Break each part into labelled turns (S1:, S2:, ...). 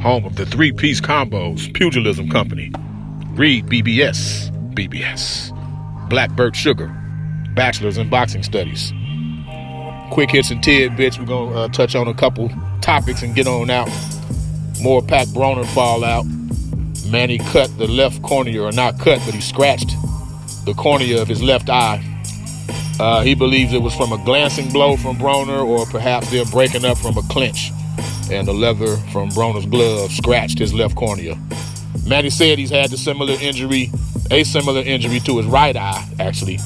S1: home of the three-piece combos pugilism company. Read BBS. Blackbird Sugar, bachelor's in boxing studies. Quick hits and tidbits. We're going to touch on a couple topics and get on out. More Pac Broner fallout. Manny cut the left cornea, or not cut, but he scratched the cornea of his left eye. He believes it was from a glancing blow from Broner, or perhaps they're breaking up from a clinch, and the leather from Broner's glove scratched his left cornea. Manny said he's had a similar injury to his right eye, actually,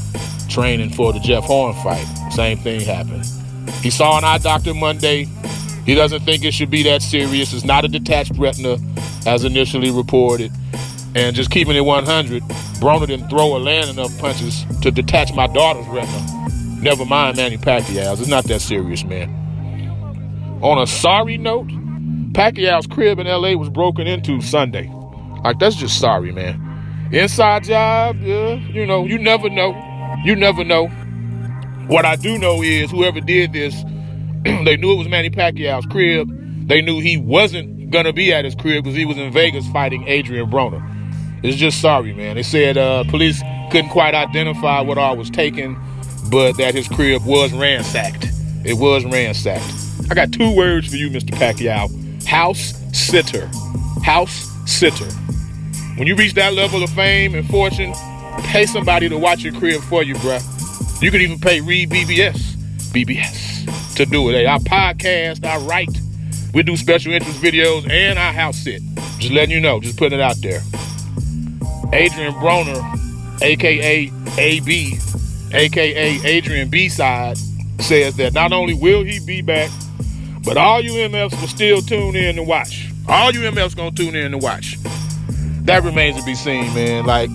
S1: training for the Jeff Horn fight. Same thing happened. He saw an eye doctor Monday. He doesn't think it should be that serious. It's not a detached retina, as initially reported. And just keeping it 100, Broner didn't throw or land enough punches to detach my daughter's retina. Never mind Manny Pacquiao's. It's not that serious, man. On a sorry note, Pacquiao's crib in L.A. was broken into Sunday. Like, that's just sorry, man. Inside job, you never know. You never know. What I do know is whoever did this, they knew it was Manny Pacquiao's crib. They knew he wasn't going to be at his crib because he was in Vegas fighting Adrian Broner. It's just sorry, man. They said police couldn't quite identify what all was taken, but that his crib was ransacked. It was ransacked. I got 2 words for you, Mr. Pacquiao. House sitter. House sitter. When you reach that level of fame and fortune, pay somebody to watch your crib for you, bruh. You can even pay Read BBS to do it. Hey, I podcast, I write, we do special interest videos, and I house sit. Just letting you know, just putting it out there. Adrian Broner, a.k.a. AB, a.k.a. Adrian B-Side, says that not only will he be back, but all you MFs will still tune in to watch. All you MFs gonna tune in to watch. That remains to be seen, man. Like,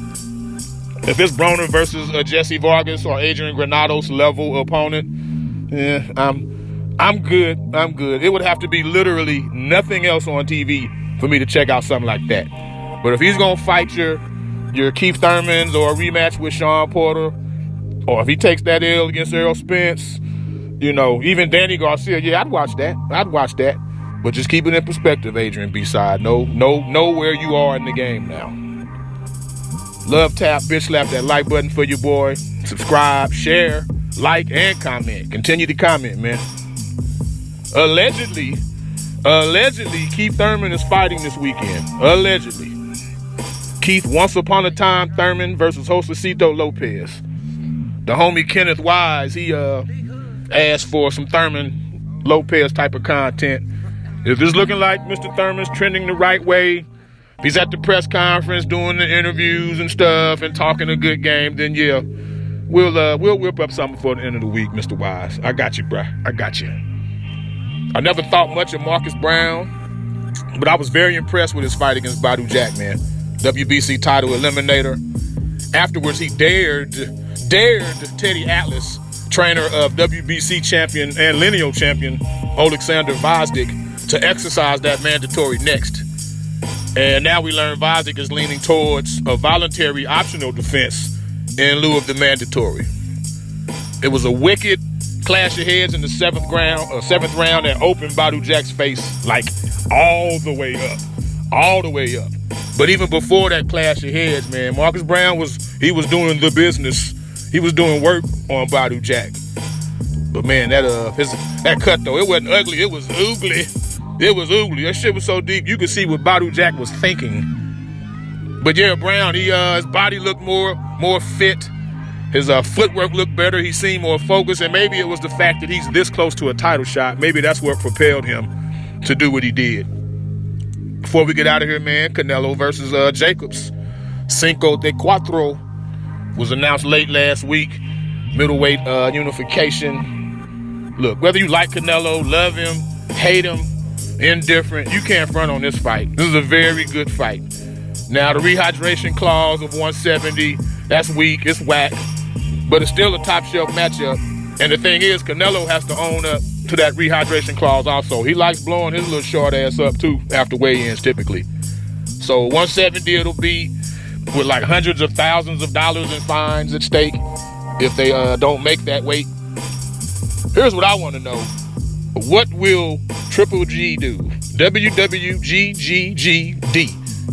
S1: if it's Broner versus Jesse Vargas or Adrian Granados level opponent, I'm good. It would have to be literally nothing else on TV for me to check out something like that. But if he's gonna fight your Keith Thurmans or a rematch with Sean Porter, or if he takes that L against Errol Spence, even Danny Garcia, I'd watch that. But just keep it in perspective, Adrian B-Side. Know where you are in the game now. Love tap, bitch slap that like button for your boy. Subscribe, share, like, and comment. Continue to comment, man. Allegedly, Keith Thurman is fighting this weekend. Allegedly. Keith Once Upon a Time Thurman versus Josecito Lopez. The homie Kenneth Wise, he asked for some Thurman Lopez type of content. If it's looking like Mr. Thurman's trending the right way, he's at the press conference doing the interviews and stuff and talking a good game, then yeah, we'll whip up something for the end of the week, Mr. Wise. I got you, bruh. I got you. I never thought much of Marcus Brown, but I was very impressed with his fight against Badou Jack, man. WBC title eliminator. Afterwards, he dared Teddy Atlas, trainer of WBC champion and lineal champion Oleksandr Gvozdyk, to exercise that mandatory next. And now we learn Gvozdyk is leaning towards a voluntary optional defense in lieu of the mandatory. It was a wicked clash of heads in the seventh round that opened Badou Jack's face like all the way up. But even before that clash of heads, man, Marcus Brown was doing the business. He was doing work on Badou Jack. But man, that cut though, it wasn't ugly. It was oogly. That shit was so deep, you could see what Badou Jack was thinking. But yeah, Brown, his body looked more fit. His footwork looked better. He seemed more focused, and maybe it was the fact that he's this close to a title shot. Maybe that's what propelled him to do what he did. Before we get out of here, man, Canelo versus Jacobs. Cinco de Cuatro was announced late last week. Middleweight unification. Look, whether you like Canelo, love him, hate him, indifferent, you can't front on this fight. This is a very good fight. Now, the rehydration clause of 170, that's weak, it's whack, but it's still a top shelf matchup. And the thing is, Canelo has to own up to that rehydration clause also. He likes blowing his little short ass up too after weigh-ins typically. So 170 it'll be, with like hundreds of thousands of dollars in fines at stake if they don't make that weight. Here's what I want to know. What will Triple G do? WWGGGD.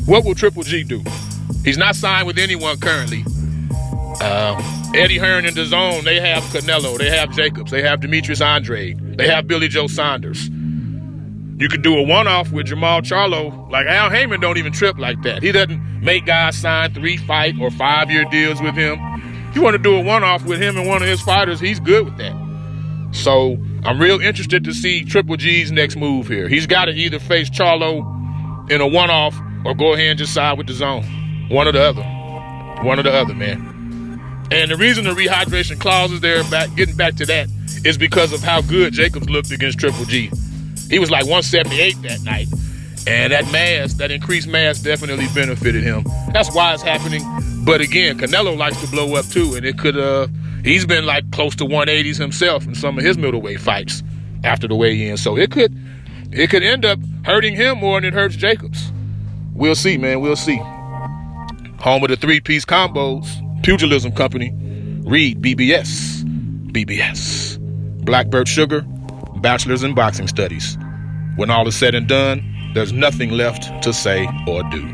S1: What will Triple G do? He's not signed with anyone currently. Eddie Hearn and DAZN, they have Canelo, they have Jacobs, they have Demetrius Andrade, they have Billy Joe Saunders. You could do a one-off with Jamal Charlo. Like, Al Heyman don't even trip like that. He doesn't make guys sign 3-fight or 5-year deals with him. You want to do a one-off with him and one of his fighters, he's good with that. So I'm real interested to see Triple G's next move here. He's got to either face Charlo in a one-off or go ahead and just side with DAZN. One or the other. One or the other, man. And the reason the rehydration clause is there, getting back to that, is because of how good Jacobs looked against Triple G. He was like 178 that night. And that increased mass definitely benefited him. That's why it's happening. But again, Canelo likes to blow up too. And it could, he's been like close to 180s himself in some of his middleweight fights after the weigh-in. So it could end up hurting him more than it hurts Jacobs. We'll see, man. We'll see. Home of the three-piece combos, Pugilism Company, Reed, BBS. BBS. Blackbird Sugar, Bachelor's in Boxing Studies. When all is said and done, there's nothing left to say or do.